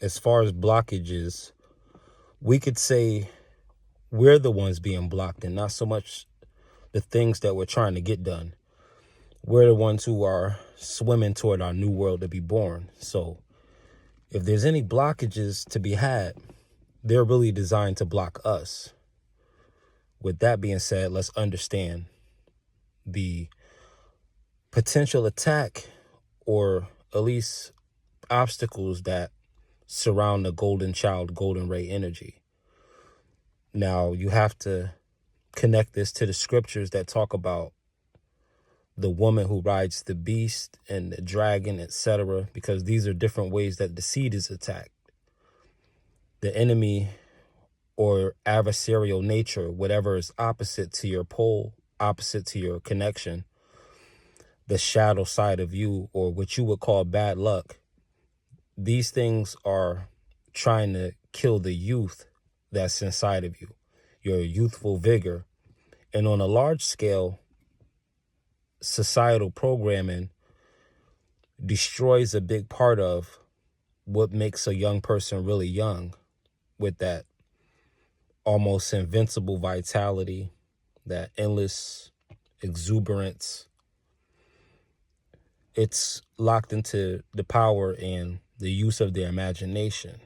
as far as blockages, we could say we're the ones being blocked and not so much the things that we're trying to get done. We're the ones who are swimming toward our new world to be born. So if there's any blockages to be had, they're really designed to block us. With that being said, let's understand the potential attack, or at least obstacles that surround the golden child, golden ray energy. Now, you have to connect this to the scriptures that talk about the woman who rides the beast and the dragon, etc., because these are different ways that the seed is attacked. The enemy or adversarial nature, whatever is opposite to your pole, opposite to your connection, the shadow side of you, or what you would call bad luck, these things are trying to kill the youth that's inside of you, your youthful vigor. And on a large scale, societal programming destroys a big part of what makes a young person really young, with that almost invincible vitality, that endless exuberance. It's locked into the power and the use of their imagination.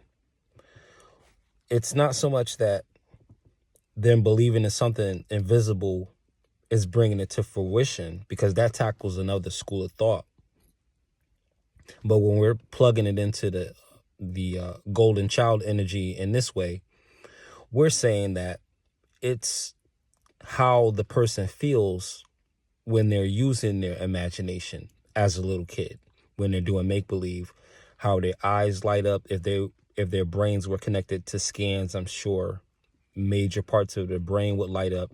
It's not so much that them believing in something invisible is bringing it to fruition, because that tackles another school of thought. But when we're plugging it into the golden child energy in this way, we're saying that it's how the person feels when they're using their imagination as a little kid, when they're doing make-believe, how their eyes light up. If their brains were connected to scans, I'm sure major parts of their brain would light up.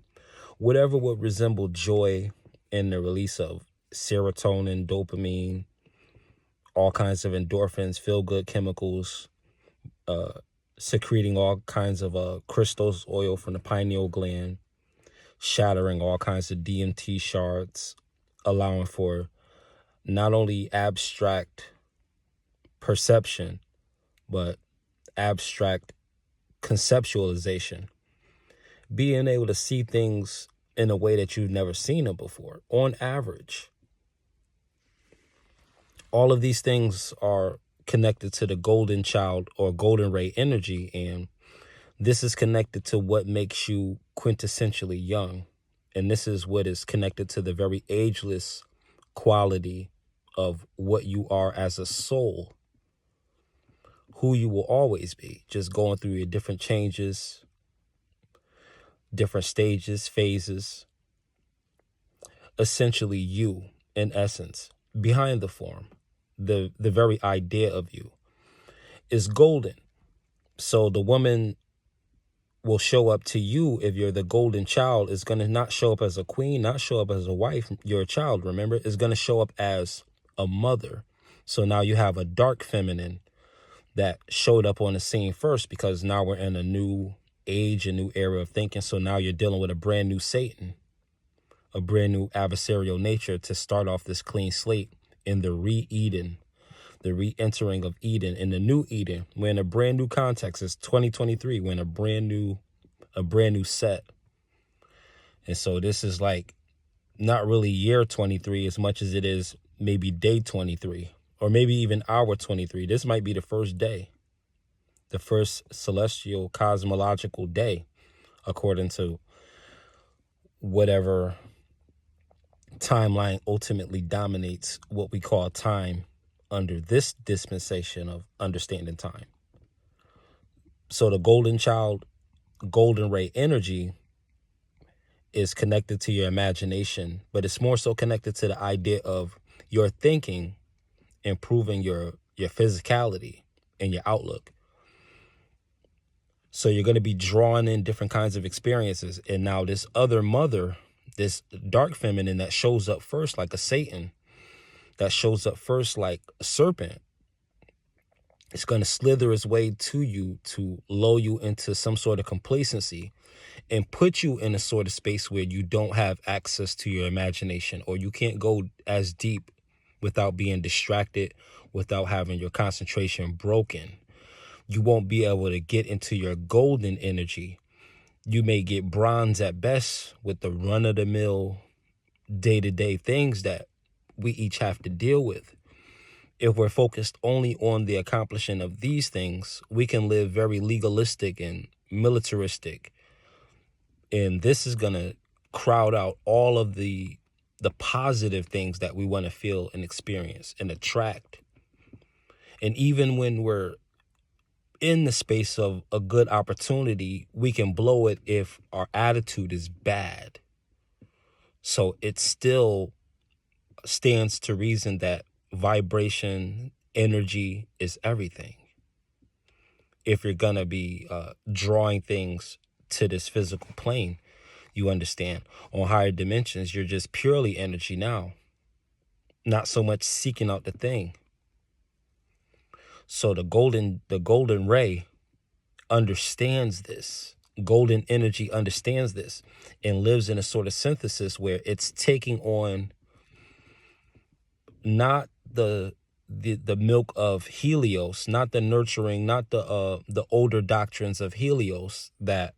Whatever would resemble joy in the release of serotonin, dopamine, all kinds of endorphins, feel-good chemicals, secreting all kinds of crystals, oil from the pineal gland, shattering all kinds of DMT shards, allowing for not only abstract perception, but abstract conceptualization. Being able to see things in a way that you've never seen them before, on average. All of these things are connected to the golden child or golden ray energy, and this is connected to what makes you quintessentially young. And this is what is connected to the very ageless quality of what you are as a soul, who you will always be, just going through your different changes, different stages, phases. Essentially you, in essence, behind the form, the very idea of you is golden. So the woman will show up to you, if you're the golden child, is going to not show up as a queen, not show up as a wife. You're a child, remember? Is going to show up as a mother. So now you have a dark feminine that showed up on the scene first, because now we're in a new age, a new era of thinking. So now you're dealing with a brand new Satan, a brand new adversarial nature to start off this clean slate in the re-Eden, the re-entering of Eden, in the new Eden. We're in a brand new context. It's 2023. We're in a brand new set. And so this is like not really year 23 as much as it is maybe day 23, or maybe even hour 23. This might be the first day, the first celestial cosmological day, according to whatever timeline ultimately dominates what we call time under this dispensation of understanding time. So the golden child, golden ray energy is connected to your imagination, but it's more so connected to the idea of your thinking, improving your physicality and your outlook. So you're going to be drawing in different kinds of experiences. And now this other mother, this dark feminine that shows up first like a Satan, that shows up first like a serpent, it's going to slither its way to you to lull you into some sort of complacency and put you in a sort of space where you don't have access to your imagination, or you can't go as deep without being distracted, without having your concentration broken. You won't be able to get into your golden energy. You may get bronze at best with the run-of-the-mill day-to-day things that we each have to deal with. If we're focused only on the accomplishing of these things, we can live very legalistic and militaristic. And this is going to crowd out all of the positive things that we want to feel and experience and attract. And even when we're in the space of a good opportunity, we can blow it if our attitude is bad. So it still stands to reason that vibration, energy is everything. If you're going to be drawing things to this physical plane, you understand, on higher dimensions, you're just purely energy now, not so much seeking out the thing. So the golden ray understands this. Golden energy understands this and lives in a sort of synthesis where it's taking on not the milk of Helios, not the nurturing, not the older doctrines of Helios that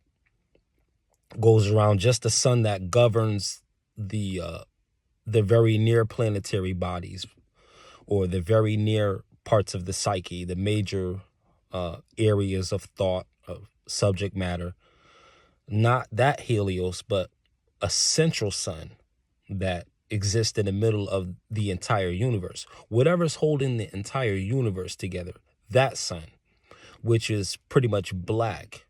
goes around, just the sun that governs the very near planetary bodies, or the very near parts of the psyche, the major areas of thought, of subject matter. Not that Helios, but a central sun that exists in the middle of the entire universe. Whatever's holding the entire universe together, that sun, which is pretty much black,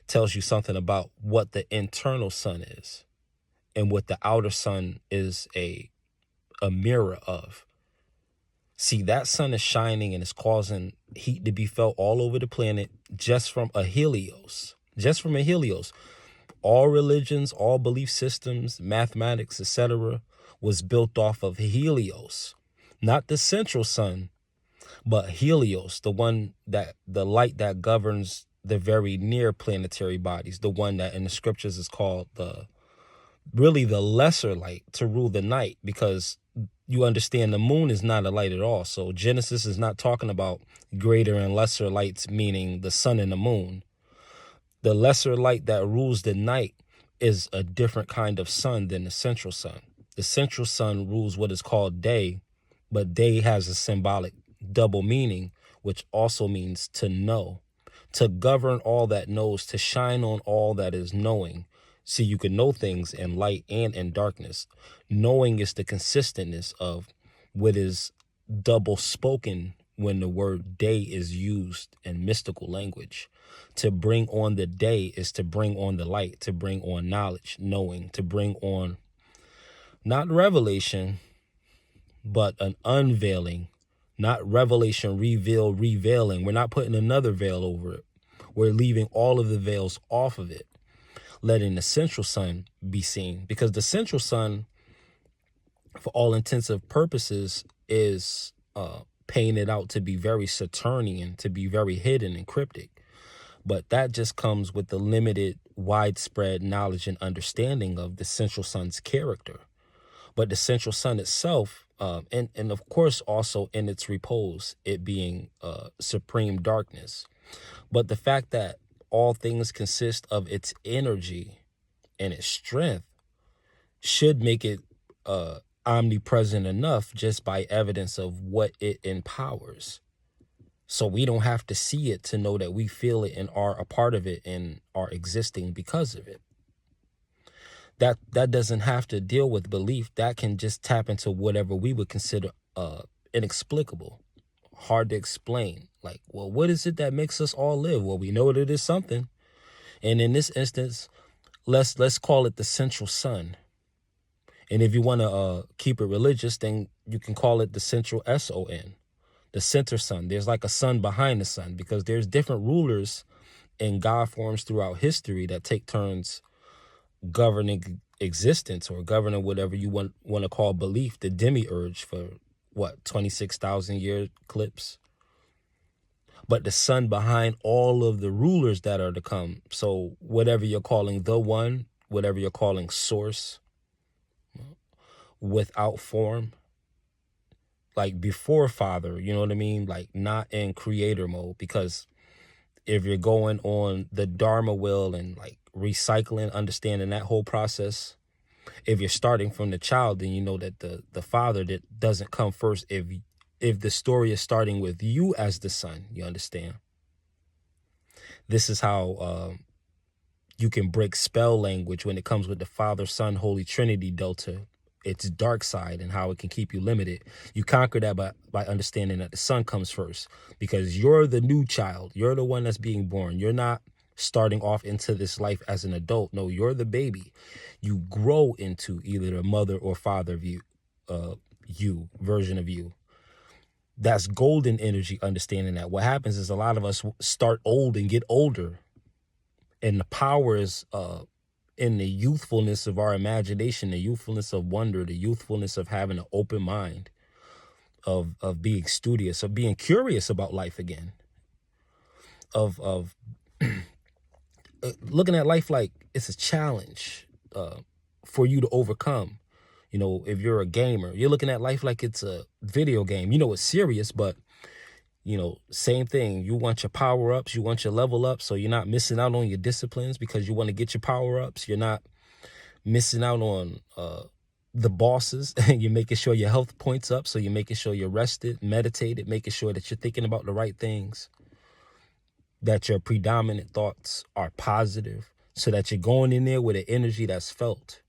tells you something about what the internal sun is and what the outer sun is a mirror of. See, that sun is shining and is causing heat to be felt all over the planet just from a Helios. Just from a Helios. All religions, all belief systems, mathematics, etc. was built off of Helios. Not the central sun, but Helios, the light that governs the very near planetary bodies, the one that in the scriptures is called really the lesser light to rule the night, because you understand the moon is not a light at all. So Genesis is not talking about greater and lesser lights, meaning the sun and the moon. The lesser light that rules the night is a different kind of sun than the central sun. The central sun rules what is called day, but day has a symbolic double meaning, which also means to know, to govern all that knows, to shine on all that is knowing. See, you can know things in light and in darkness. Knowing is the consistentness of what is double spoken when the word day is used in mystical language. To bring on the day is to bring on the light, to bring on knowledge, knowing, to bring on not revelation, but an unveiling. Not revelation, reveiling. We're not putting another veil over it. We're leaving all of the veils off of it, letting the central sun be seen, because the central sun, for all intensive purposes, is painted out to be very Saturnian, to be very hidden and cryptic. But that just comes with the limited, widespread knowledge and understanding of the central sun's character. But the central sun itself, and of course also in its repose, it being supreme darkness. But the fact that all things consist of its energy and its strength should make it omnipresent enough just by evidence of what it empowers. So we don't have to see it to know that we feel it and are a part of it and are existing because of it. That doesn't have to deal with belief. That can just tap into whatever we would consider inexplicable, hard to explain. Like, well, what is it that makes us all live? Well, we know that it is something. And in this instance, let's call it the central sun. And if you want to keep it religious, then you can call it the central SON, the center sun. There's like a sun behind the sun, because there's different rulers in God forms throughout history that take turns governing existence, or governing whatever you want to call belief, the demiurge, for 26,000 year clips. But the sun behind all of the rulers that are to come. So whatever you're calling the one, whatever you're calling source, without form, like before father, you know what I mean? Like not in creator mode, because if you're going on the Dharma wheel and like recycling, understanding that whole process, if you're starting from the child, then you know that the father that doesn't come first. If the story is starting with you as the son, you understand. This is how you can break spell language when it comes with the Father, Son, Holy Trinity delta. Its dark side and how it can keep you limited. You conquer that by understanding that the son comes first, because you're the new child. You're the one that's being born. You're not starting off into this life as an adult. No, you're the baby. You grow into either the mother or father of you, version of you. That's golden energy, understanding that. What happens is a lot of us start old and get older. And the power is in the youthfulness of our imagination, the youthfulness of wonder, the youthfulness of having an open mind, of being studious, of being curious about life again, of looking at life like it's a challenge for you to overcome. You know, if you're a gamer, you're looking at life like it's a video game. You know, it's serious, but you know, same thing. You want your power ups, you want your level up, so you're not missing out on your disciplines because you want to get your power ups. You're not missing out on the bosses. You're making sure your health points up, so you're making sure you're rested, meditated, making sure that you're thinking about the right things, that your predominant thoughts are positive, so that you're going in there with an energy that's felt,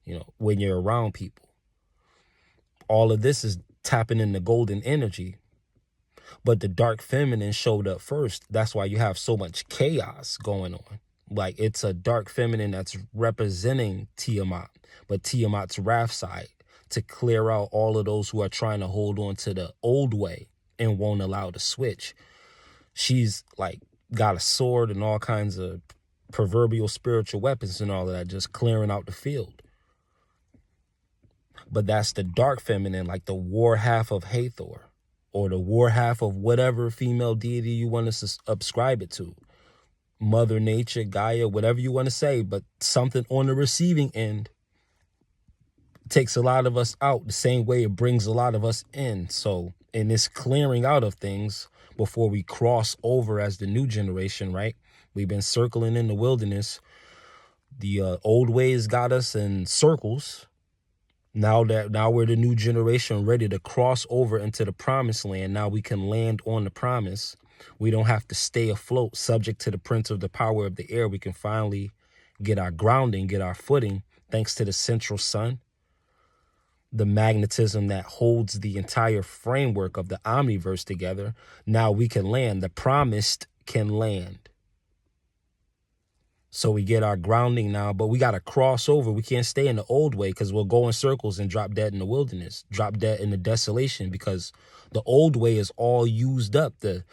you know, when you're around people. All of this is tapping in the golden energy. But the dark feminine showed up first. That's why you have so much chaos going on. Like, it's a dark feminine that's representing Tiamat, but Tiamat's wrath side, to clear out all of those who are trying to hold on to the old way and won't allow the switch. She's like got a sword and all kinds of proverbial spiritual weapons and all of that, just clearing out the field. But that's the dark feminine, like the war half of Hathor, or the war half of whatever female deity you want to subscribe it to. Mother Nature, Gaia, whatever you want to say, but something on the receiving end takes a lot of us out the same way it brings a lot of us in. So in this clearing out of things before we cross over as the new generation, right? We've been circling in the wilderness. The old ways got us in circles. Now we're the new generation ready to cross over into the promised land. Now we can land on the promise. We don't have to stay afloat, subject to the prince of the power of the air. We can finally get our grounding, get our footing, thanks to the central sun, the magnetism that holds the entire framework of the omniverse together. Now we can land. The promised can land. So we get our grounding now, but we got to cross over. We can't stay in the old way, because we'll go in circles and drop dead in the wilderness, drop dead in the desolation, because the old way is all used up. The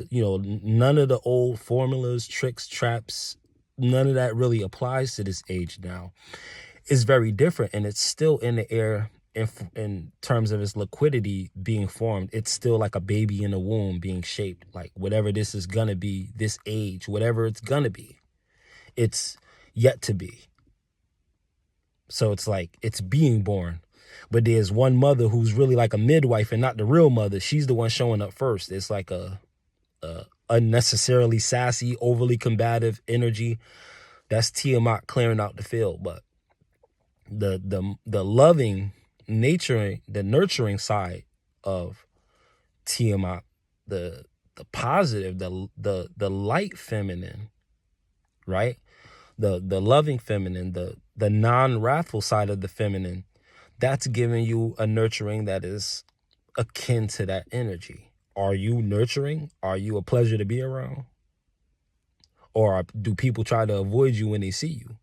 you know, none of the old formulas, tricks, traps, none of that really applies to this age now. It's very different, and it's still in the air in terms of its liquidity being formed. It's still like a baby in the womb being shaped, like whatever this is gonna be, this age, whatever it's gonna be. It's yet to be. So it's like it's being born. But there's one mother who's really like a midwife and not the real mother. She's the one showing up first. It's like a unnecessarily sassy, overly combative energy. That's Tiamat clearing out the field. But the loving nature, the nurturing side of Tiamat, the positive, the light feminine, right? The loving feminine, the non-wrathful side of the feminine, that's giving you a nurturing that is akin to that energy. Are you nurturing? Are you a pleasure to be around? Or do people try to avoid you when they see you?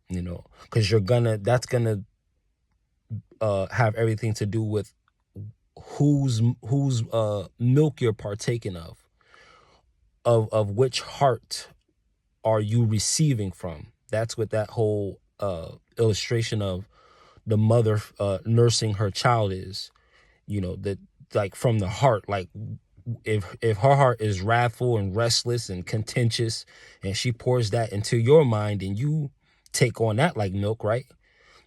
You know, because that's gonna have everything to do with whose milk you're partaking of which heart are you receiving from. That's what that whole illustration of the mother nursing her child is. You know, that like from the heart. Like if her heart is wrathful and restless and contentious, and she pours that into your mind and you take on that like milk, right?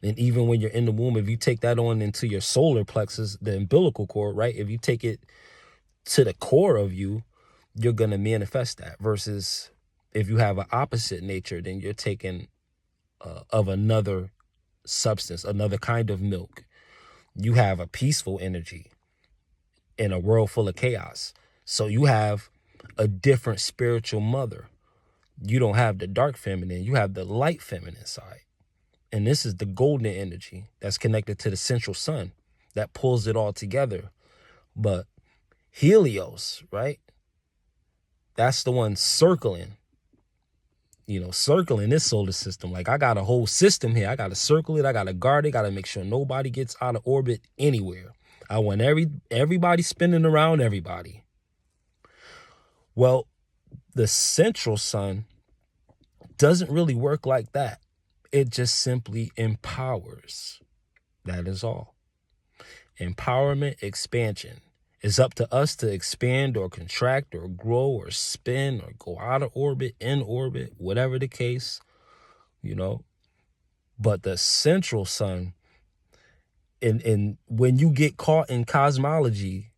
And even when you're in the womb, if you take that on into your solar plexus, the umbilical cord, right? If you take it to the core of you, you're going to manifest that. Versus if you have an opposite nature, then you're taking of another substance, another kind of milk. You have a peaceful energy in a world full of chaos. So you have a different spiritual mother. You don't have the dark feminine, you have the light feminine side. And this is the golden energy that's connected to the central sun that pulls it all together. But Helios, right? That's the one circling, circling this solar system. Like, I got a whole system here. I got to circle it. I got to guard it. Got to make sure nobody gets out of orbit anywhere. I want everybody spinning around everybody. Well, the central sun doesn't really work like that. It just simply empowers. That is all. Empowerment, expansion. It's up to us to expand or contract or grow or spin or go out of orbit, in orbit, whatever the case, But the central sun, and when you get caught in cosmology,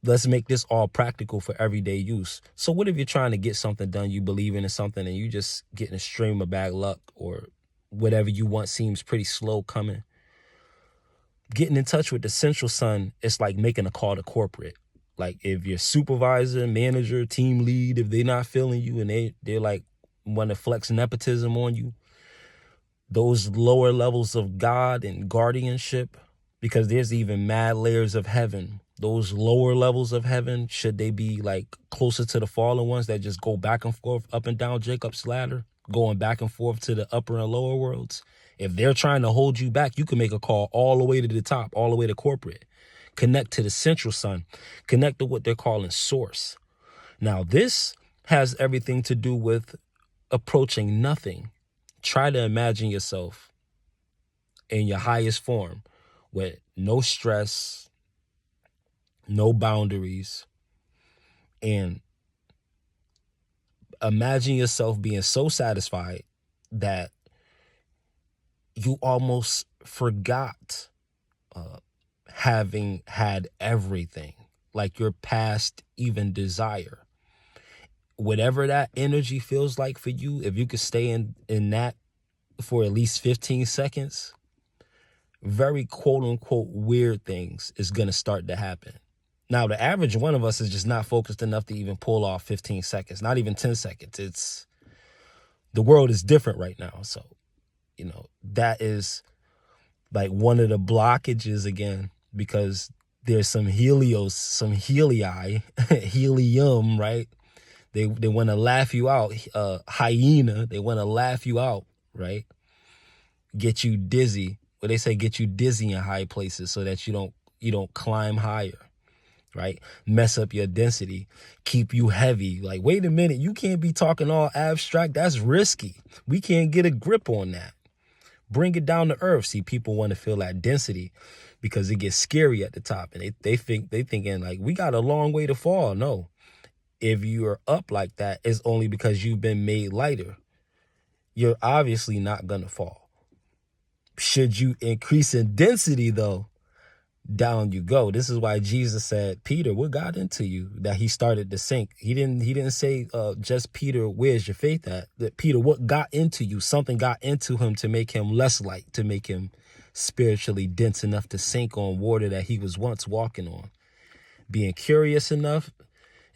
let's make this all practical for everyday use. So what if you're trying to get something done, you believe in something, and you just getting a stream of bad luck, or whatever you want seems pretty slow coming? Getting in touch with the central sun, it's like making a call to corporate. Like, if your supervisor, manager, team lead, if they're not feeling you and they're like want to flex nepotism on you, those lower levels of God and guardianship, because there's even mad layers of heaven. Those lower levels of heaven, should they be like closer to the fallen ones that just go back and forth, up and down Jacob's ladder, going back and forth to the upper and lower worlds, if they're trying to hold you back, you can make a call all the way to the top, all the way to corporate. Connect to the central sun. Connect to what they're calling source. Now, this has everything to do with approaching nothing. Try to imagine yourself in your highest form with no stress, no boundaries, and imagine yourself being so satisfied that you almost forgot having had everything, like your past even desire. Whatever that energy feels like for you, if you could stay in that for at least 15 seconds, very quote unquote weird things is going to start to happen. Now, the average one of us is just not focused enough to even pull off 15 seconds, not even 10 seconds. The world is different right now. So, that is like one of the blockages again, because there's some helios, some helii, helium, right? They want to laugh you out. Hyena, they want to laugh you out, right? Get you dizzy. What they say, get you dizzy in high places so that you don't climb higher, right? Mess up your density, keep you heavy. Like, wait a minute, you can't be talking all abstract. That's risky. We can't get a grip on that. Bring it down to earth. See, people want to feel that density because it gets scary at the top, and they thinking like, we got a long way to fall. No, if you are up like that, it's only because you've been made lighter. You're obviously not gonna fall. Should you increase in density though, down you go. This is why Jesus said, Peter, what got into you that he started to sink? He didn't say just Peter, where's your faith at? That Peter, what got into you? Something got into him to make him less light, to make him spiritually dense enough to sink on water that he was once walking on. Being curious enough,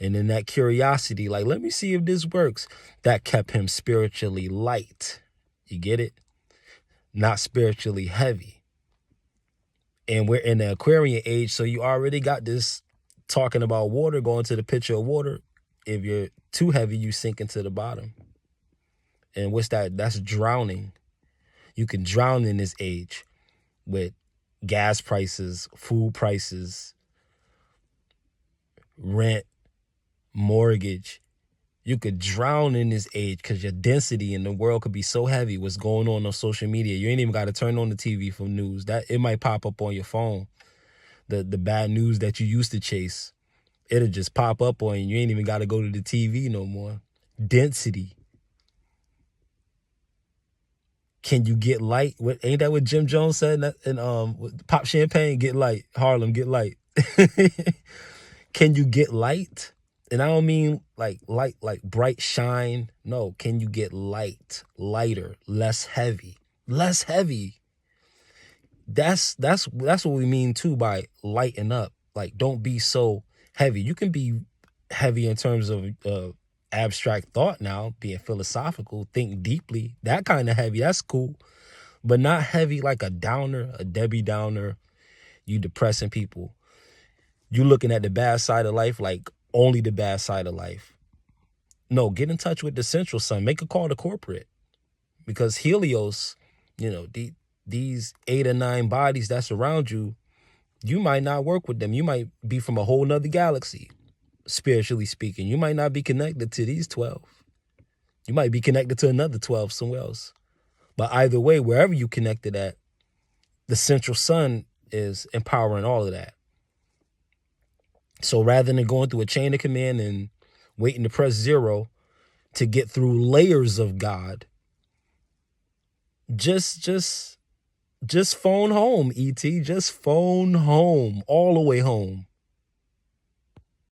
and in that curiosity, like, let me see if this works, that kept him spiritually light. You get it? Not spiritually heavy. And we're in the Aquarian age, so you already got this talking about water, going to the picture of water. If you're too heavy, you sink into the bottom. And what's that? That's drowning. You can drown in this age with gas prices, food prices, rent, mortgage. You could drown in this age because your density in the world could be so heavy. What's going on social media? You ain't even got to turn on the TV for news. That it might pop up on your phone. The bad news that you used to chase, it'll just pop up on you. You ain't even got to go to the TV no more. Density. Can you get light? What ain't that what Jim Jones said? And pop champagne, get light. Harlem, get light. Can you get light? And I don't mean like light, like bright shine. No, can you get light, lighter, less heavy, less heavy? That's what we mean too by lighten up. Like, don't be so heavy. You can be heavy in terms of abstract thought now, being philosophical, think deeply. That kind of heavy, that's cool. But not heavy like a downer, a Debbie Downer. You depressing people. You looking at the bad side of life like only the bad side of life. No, get in touch with the central sun. Make a call to corporate. Because Helios, these 8 or 9 bodies that surround you, you might not work with them. You might be from a whole nother galaxy, spiritually speaking. You might not be connected to these 12. You might be connected to another 12 somewhere else. But either way, wherever you connected at, the central sun is empowering all of that. So rather than going through a chain of command and waiting to press 0 to get through layers of God, just phone home, ET. Just phone home, all the way home.